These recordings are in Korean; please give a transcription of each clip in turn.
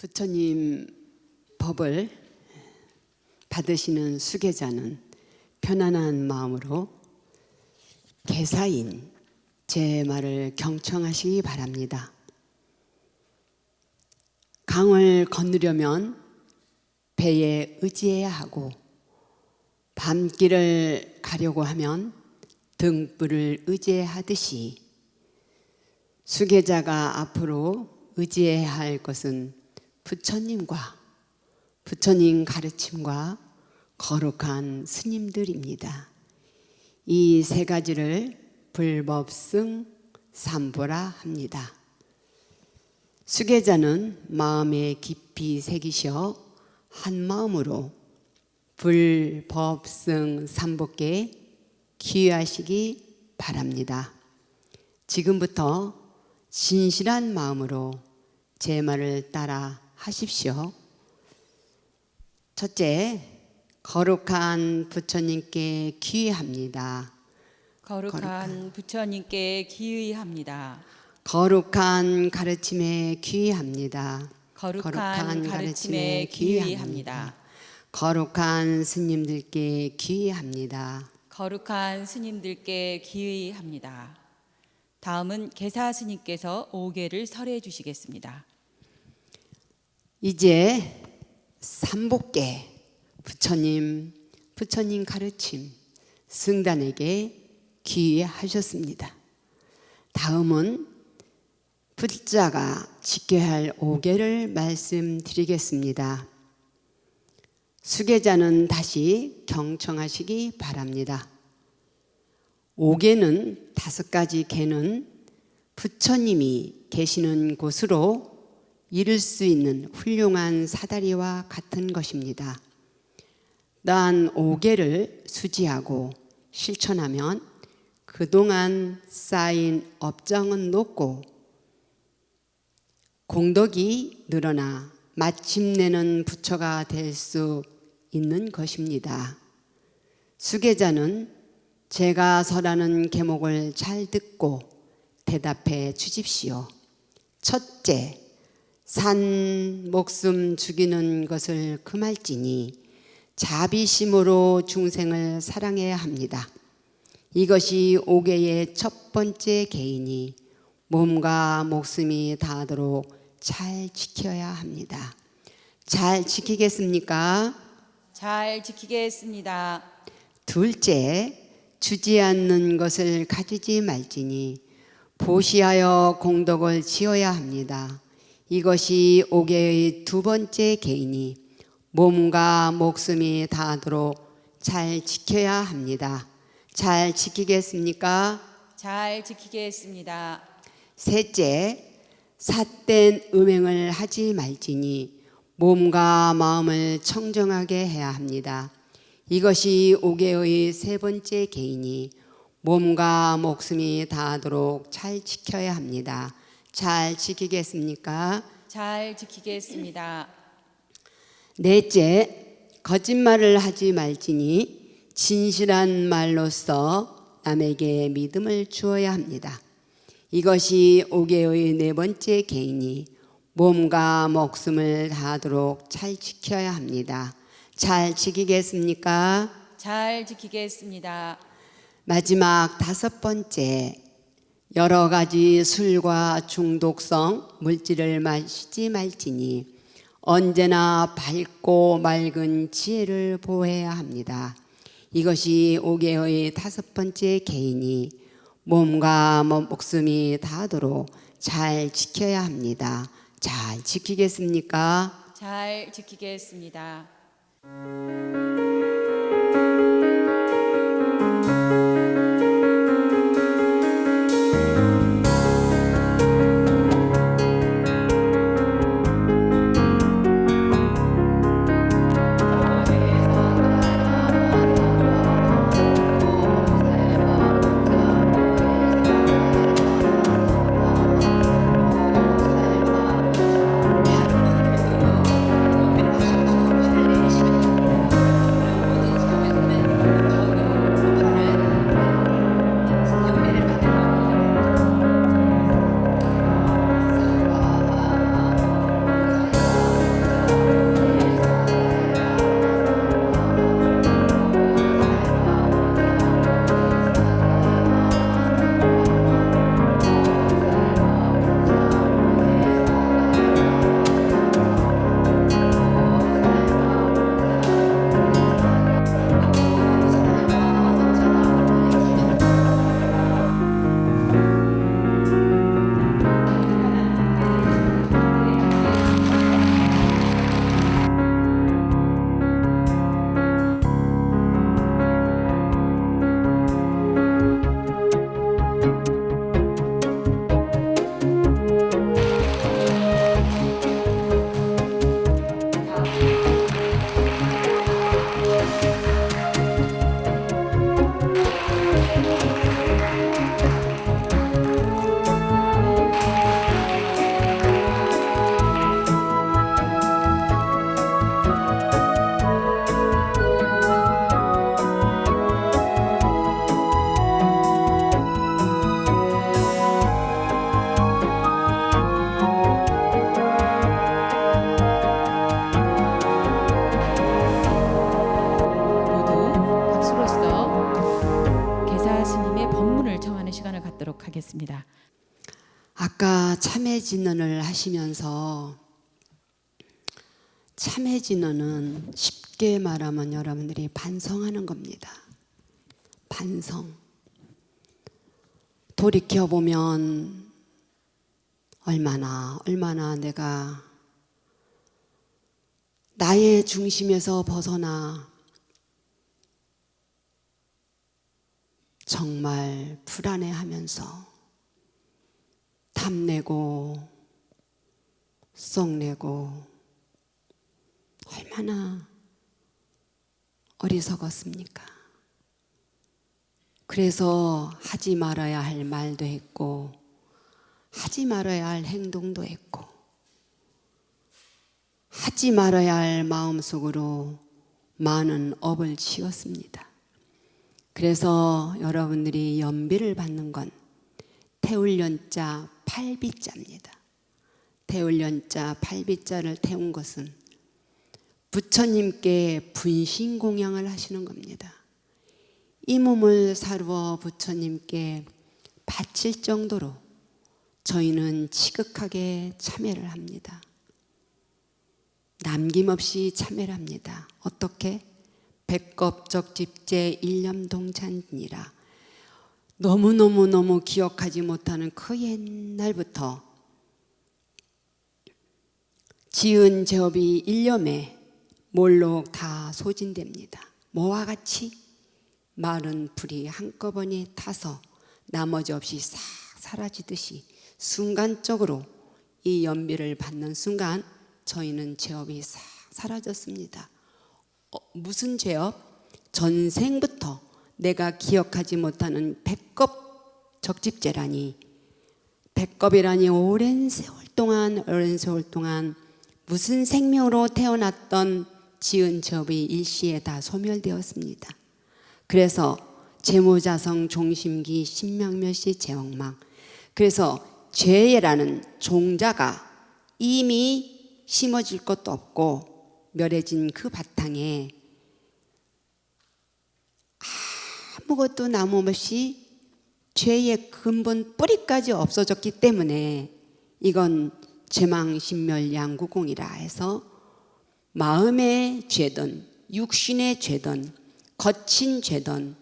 부처님 법을 받으시는 수계자는 편안한 마음으로 개사인 제 말을 경청하시기 바랍니다. 강을 건너려면 배에 의지해야 하고 밤길을 가려고 하면 등불을 의지하듯이 수계자가 앞으로 의지해야 할 것은 부처님과 부처님 가르침과 거룩한 스님들입니다. 이 세 가지를 불법승 삼보라 합니다. 수계자는 마음에 깊이 새기셔 한 마음으로 불법승 삼보께 기여하시기 바랍니다. 지금부터 진실한 마음으로 제 말을 따라 하십시오. 첫째, 거룩한 부처님께 기의합니다. 거룩한 부처님께 기의합니다. 거룩한 가르침에 기의합니다. 거룩한 가르침에 기의합니다. 거룩한 스님들께 기의합니다. 거룩한 스님들께 기의합니다. 다음은 계사 스님께서 5개를 설해 주시겠습니다. 이제 삼보께 부처님 가르침 승단에게 기의하셨습니다. 다음은 불자가 지켜야 할 5개를 말씀드리겠습니다. 수계자는 다시 경청하시기 바랍니다. 5개는 5가지 개는 부처님이 계시는 곳으로 이룰 수 있는 훌륭한 사다리와 같은 것입니다. 난 5개를 수지하고 실천하면 그동안 쌓인 업장은 높고 공덕이 늘어나 마침내는 부처가 될 수 있는 것입니다. 수계자는 제가 설하는 계목을 잘 듣고 대답해 주십시오. 첫째, 산 목숨 죽이는 것을 금할지니 자비심으로 중생을 사랑해야 합니다. 이것이 5개의 첫 번째 계이니 몸과 목숨이 다하도록 잘 지켜야 합니다. 잘 지키겠습니까? 잘 지키겠습니다. 둘째, 주지 않는 것을 가지지 말지니 보시하여 공덕을 지어야 합니다. 이것이 5개의 두 번째 계이니 몸과 목숨이 다하도록 잘 지켜야 합니다. 잘 지키겠습니까? 잘 지키겠습니다. 셋째, 삿된 음행을 하지 말지니 몸과 마음을 청정하게 해야 합니다. 이것이 5개의 세 번째 계이니 몸과 목숨이 다하도록 잘 지켜야 합니다. 잘 지키겠습니까? 잘 지키겠습니다. 넷째, 거짓말을 하지 말지니 진실한 말로써 남에게 믿음을 주어야 합니다. 이것이 5개의 네 번째 계이니 몸과 목숨을 다하도록 잘 지켜야 합니다. 잘 지키겠습니까? 잘 지키겠습니다. 마지막 5번째, 여러 가지 술과 중독성 물질을 마시지 말지니 언제나 밝고 맑은 지혜를 보호해야 합니다. 이것이 5개의 5번째 계이니 몸과 목숨이 다하도록 잘 지켜야 합니다. 잘 지키겠습니까? 잘 지키겠습니다. 아까 참회진언을 하시면서 참회진언은 쉽게 말하면 여러분들이 반성하는 겁니다. 반성. 돌이켜보면 얼마나 내가 나의 중심에서 벗어나 정말 불안해하면서 탐내고 썩내고 얼마나 어리석었습니까? 그래서 하지 말아야 할 말도 했고 하지 말아야 할 행동도 했고 하지 말아야 할 마음속으로 많은 업을 지었습니다. 그래서 여러분들이 연비를 받는 건 태울연자 8비자입니다. 태울연자 8비자를 태운 것은 부처님께 분신공양을 하시는 겁니다. 이 몸을 사루어 부처님께 바칠 정도로 저희는 지극하게 참회를 합니다. 남김없이 참회를 합니다. 어떻게? 백겁적집제 일념동찬이라 너무너무 기억하지 못하는 그 옛날부터 지은 제업이 일념에 몰록 다 소진됩니다. 뭐와 같이? 마른 불이 한꺼번에 타서 나머지 없이 싹 사라지듯이 순간적으로 이 연비를 받는 순간 저희는 제업이 싹 사라졌습니다. 무슨 제업? 전생부터 내가 기억하지 못하는 백겁 적집제라니, 백겁이라니 오랜 세월 동안 무슨 생명으로 태어났던 지은 제업이 일시에 다 소멸되었습니다. 그래서 재무자성 종심기 신명멸시 제억망, 그래서 죄라는 종자가 이미 심어질 것도 없고 멸해진 그 바탕에 아무것도 남음없이 죄의 근본 뿌리까지 없어졌기 때문에 이건 죄망신멸양구공이라 해서 마음의 죄든 육신의 죄든 거친 죄든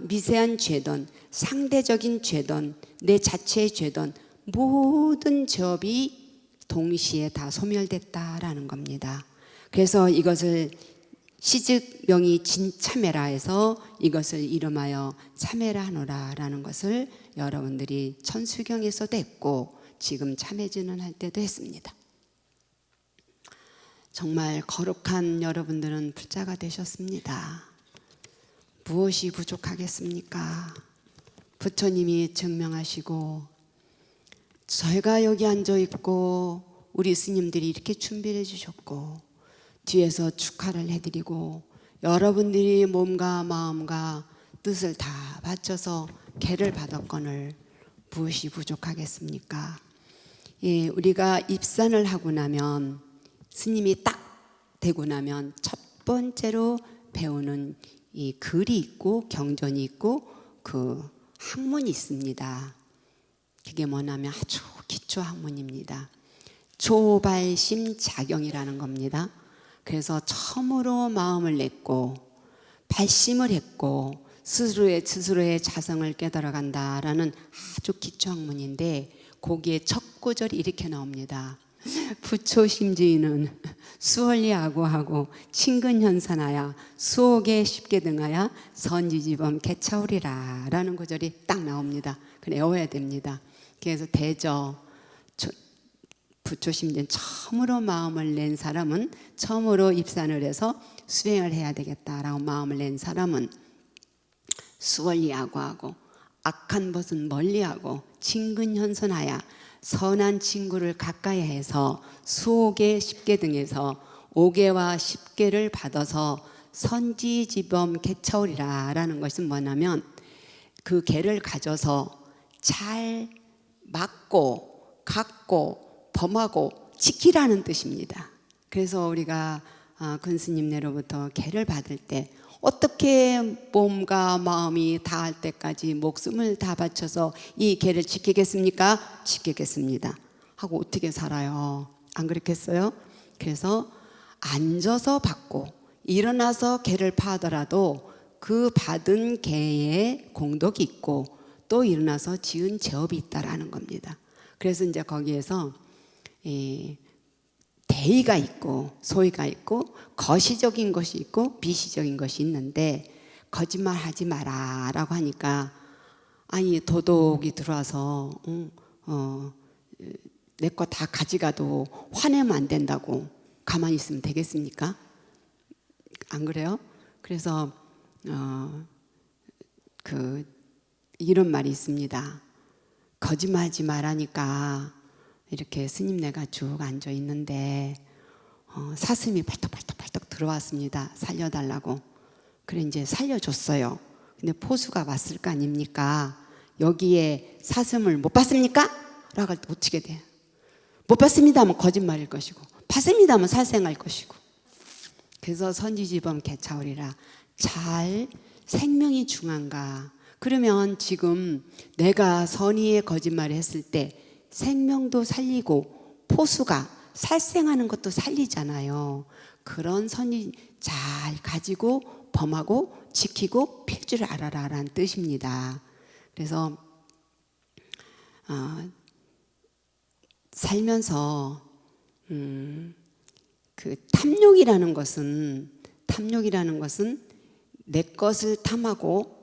미세한 죄든 상대적인 죄든 내 자체의 죄든 모든 죄업이 동시에 다 소멸됐다라는 겁니다. 그래서 이것을 시즉명이 진참회라 해서 이것을 이름하여 참회라 하노라라는 것을 여러분들이 천수경에서도 했고 지금 참회진언 할 때도 했습니다. 정말 거룩한 여러분들은 불자가 되셨습니다. 무엇이 부족하겠습니까? 부처님이 증명하시고 저희가 여기 앉아 있고 우리 스님들이 이렇게 준비를 해주셨고 뒤에서 축하를 해드리고 여러분들이 몸과 마음과 뜻을 다 바쳐서 개를 받았거늘 무엇이 부족하겠습니까? 예, 우리가 입산을 하고 나면 스님이 딱 되고 나면 첫 번째로 배우는 이 글이 있고 경전이 있고 그 학문이 있습니다. 그게 뭐냐면 아주 기초 학문입니다. 조발심자경이라는 겁니다. 그래서 처음으로 마음을 냈고 발심을 했고 스스로의 자성을 깨달아간다라는 아주 기초 학문인데 거기에 첫 구절이 이렇게 나옵니다. 부처심지인은 수월리하고하고 친근현산하여 수옥에 쉽게 등하여 선지지범 개차오리라 라는 구절이 딱 나옵니다. 그래 외워야 됩니다. 그래서 대저 부처심지인 처음으로 마음을 낸 사람은 처음으로 입산을 해서 수행을 해야 되겠다라고 마음을 낸 사람은 수월리하고하고 악한 것은 멀리하고 친근현선하여 선한 친구를 가까이 해서 수옥에 10개 등에서 5개와 10개를 받아서 선지지범 개차오리라 라는 것은 뭐냐면 그 개를 가져서 잘 막고 갖고 범하고 지키라는 뜻입니다. 그래서 우리가 근스님네로부터 개를 받을 때 어떻게 몸과 마음이 다할 때까지 목숨을 다 바쳐서 이 계를 지키겠습니까? 지키겠습니다 하고 어떻게 살아요? 안 그렇겠어요? 그래서 앉아서 받고 일어나서 계를 파더라도 그 받은 계에 공덕이 있고 또 일어나서 지은 제업이 있다라는 겁니다. 그래서 이제 거기에서 대의가 있고 소의가 있고 거시적인 것이 있고 비시적인 것이 있는데 거짓말하지 마라 라고 하니까 아니 도둑이 들어와서 내 거 다 가져가도 화내면 안 된다고 가만히 있으면 되겠습니까? 안 그래요? 그래서 이런 말이 있습니다. 거짓말하지 말라니까 이렇게 스님네가 쭉 앉아 있는데 사슴이 발떡발떡 들어왔습니다. 살려달라고. 그래 이제 살려줬어요. 근데 포수가 왔을 거 아닙니까? 여기에 사슴을 못 봤습니까? 라고 할 때 어떻게 돼요? 못 봤습니다 하면 거짓말일 것이고 봤습니다 하면 살생할 것이고. 그래서 선지지범 개차오리라. 잘 생명이 중한가. 그러면 지금 내가 선의의 거짓말을 했을 때 생명도 살리고 포수가 살생하는 것도 살리잖아요. 그런 선이 잘 가지고 범하고 지키고 필 줄 알아라 라는 뜻입니다. 그래서 살면서 그 탐욕이라는 것은 내 것을 탐하고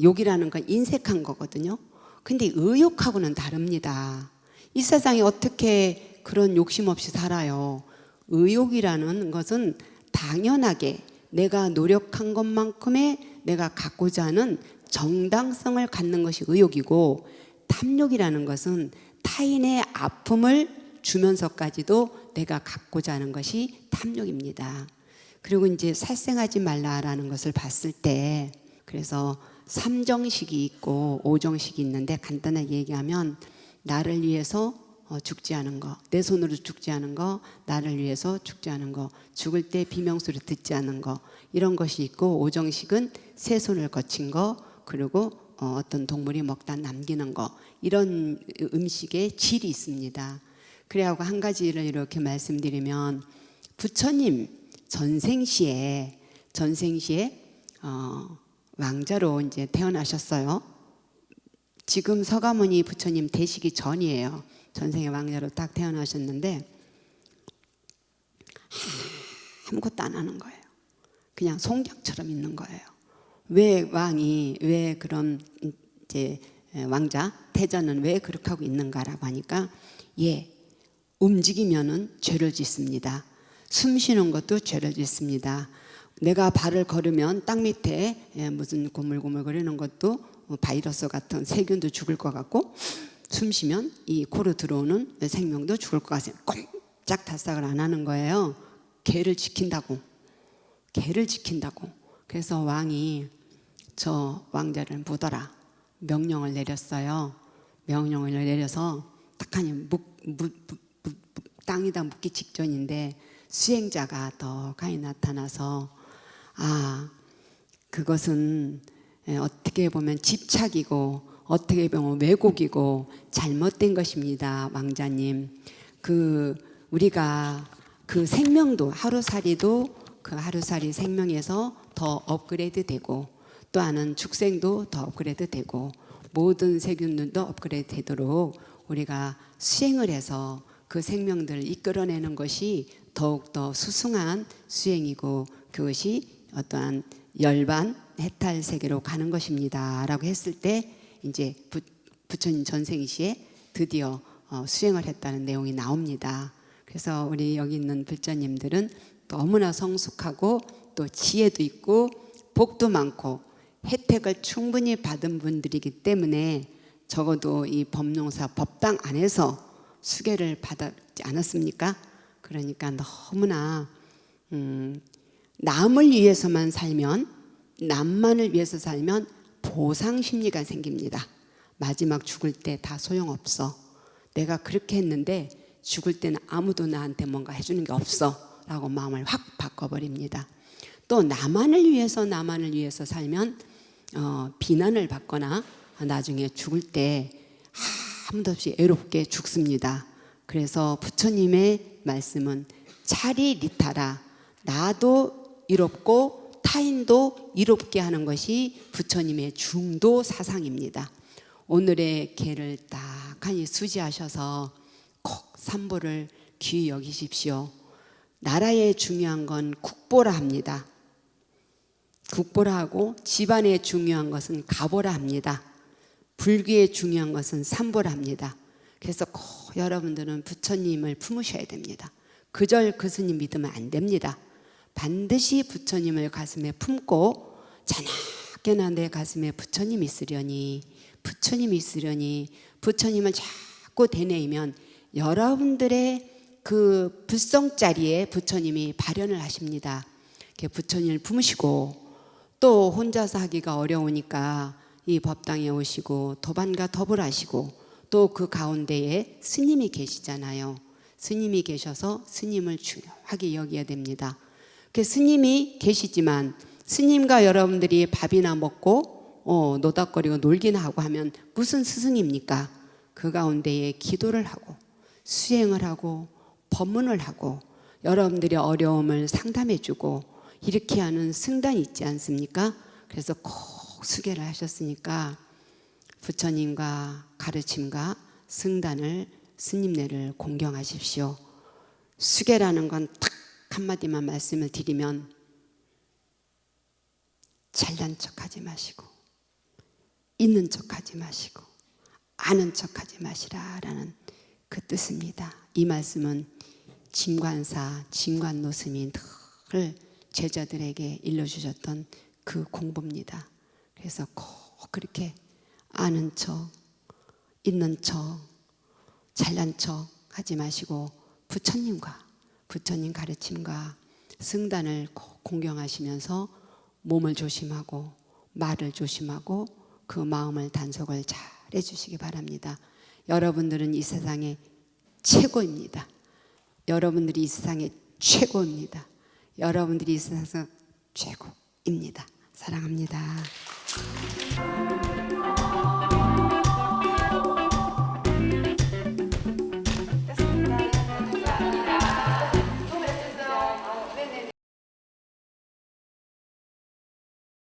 욕이라는 건 인색한 거거든요. 근데 의욕하고는 다릅니다. 이 세상에 어떻게 그런 욕심 없이 살아요? 의욕이라는 것은 당연하게 내가 노력한 것만큼의 내가 갖고자 하는 정당성을 갖는 것이 의욕이고, 탐욕이라는 것은 타인의 아픔을 주면서까지도 내가 갖고자 하는 것이 탐욕입니다. 그리고 이제 살생하지 말라라는 것을 봤을 때, 그래서 삼정식이 있고 오정식이 있는데, 간단하게 얘기하면 나를 위해서 죽지 않은 거, 내 손으로 죽지 않은 거, 나를 위해서 죽지 않은 거, 죽을 때 비명소리 듣지 않은 거, 이런 것이 있고, 오정식은 새 손을 거친 거, 그리고 어떤 동물이 먹다 남기는 거, 이런 음식의 질이 있습니다. 그래하고 한 가지를 이렇게 말씀드리면, 부처님 전생시에 왕자로 이제 태어나셨어요. 지금 서가모니 부처님 되시기 전이에요. 전생에 왕자로 딱 태어나셨는데 아무것도 안 하는 거예요. 그냥 송장처럼 있는 거예요. 왜 그런 이제 왕자 태자는 왜 그렇게 하고 있는가라고 하니까, 움직이면은 죄를 짓습니다. 숨 쉬는 것도 죄를 짓습니다. 내가 발을 걸으면 땅 밑에 무슨 고물고물거리는 것도 바이러스 같은 세균도 죽을 것 같고, 숨 쉬면 이 코로 들어오는 생명도 죽을 것 같아요. 꼼짝 달싹을 안 하는 거예요. 개를 지킨다고. 그래서 왕이 저 왕자를 묻어라 명령을 내렸어요. 명령을 내려서 딱하니 땅에다 묻기 직전인데 수행자가 떡하니 나타나서, 그것은 어떻게 보면 집착이고 어떻게 보면 왜곡이고 잘못된 것입니다. 왕자님, 우리가 그 생명도 하루살이도 그 하루살이 생명에서 더 업그레이드 되고, 또 하는 축생도 더 업그레이드 되고, 모든 세균들도 업그레이드 되도록 우리가 수행을 해서 그 생명들을 이끌어내는 것이 더욱더 수승한 수행이고, 그것이 어떠한 열반 해탈 세계로 가는 것입니다 라고 했을 때, 이제 부처님 전생시에 드디어 수행을 했다는 내용이 나옵니다. 그래서 우리 여기 있는 불자님들은 너무나 성숙하고 또 지혜도 있고 복도 많고 혜택을 충분히 받은 분들이기 때문에, 적어도 이 법룡사 법당 안에서 수계를 받았지 않았습니까? 그러니까 너무나 남을 위해서만 살면, 남만을 위해서 살면 보상심리가 생깁니다. 마지막 죽을 때 다 소용없어. 내가 그렇게 했는데 죽을 때는 아무도 나한테 뭔가 해주는 게 없어 라고 마음을 확 바꿔버립니다. 또 나만을 위해서 살면 비난을 받거나 나중에 죽을 때 아무도 없이 애롭게 죽습니다. 그래서 부처님의 말씀은 차리리타라, 나도 이롭고 타인도 이롭게 하는 것이 부처님의 중도 사상입니다. 오늘의 계를 딱하니 수지하셔서 꼭 삼보를 귀히 여기십시오. 나라에 중요한 건 국보라 합니다. 국보라 하고 집안에 중요한 것은 가보라 합니다. 불교에 중요한 것은 삼보라 합니다. 그래서 꼭 여러분들은 부처님을 품으셔야 됩니다. 그절 그 스님 믿으면 안 됩니다. 반드시 부처님을 가슴에 품고 자나깨나 내 가슴에 부처님이 있으려니 부처님을 자꾸 되뇌이면 여러분들의 그 불성자리에 부처님이 발현을 하십니다. 부처님을 품으시고 또 혼자서 하기가 어려우니까 이 법당에 오시고 도반과 덮을 하시고 또 그 가운데에 스님이 계시잖아요. 스님이 계셔서 스님을 중요하게 여겨야 됩니다. 스님이 계시지만 스님과 여러분들이 밥이나 먹고 노닥거리고 놀기나 하고 하면 무슨 스승입니까? 그 가운데에 기도를 하고 수행을 하고 법문을 하고 여러분들의 어려움을 상담해주고 이렇게 하는 승단이 있지 않습니까? 그래서 꼭 수계를 하셨으니까 부처님과 가르침과 승단을 스님네를 공경하십시오. 수계라는 건 딱 한마디만 말씀을 드리면 잘난 척하지 마시고 있는 척하지 마시고 아는 척하지 마시라라는 그 뜻입니다. 이 말씀은 진관사 진관노 스님이 늘 제자들에게 일러주셨던 그 공부입니다. 그래서 꼭 그렇게 아는 척 있는 척 잘난 척 하지 마시고 부처님 가르침과 승단을 꼭 공경하시면서 몸을 조심하고 말을 조심하고 그 마음을 단속을 잘 해주시기 바랍니다. 여러분들은 이 세상의 최고입니다. 여러분들이 이 세상의 최고입니다. 여러분들이 이 세상에서 최고입니다. 사랑합니다.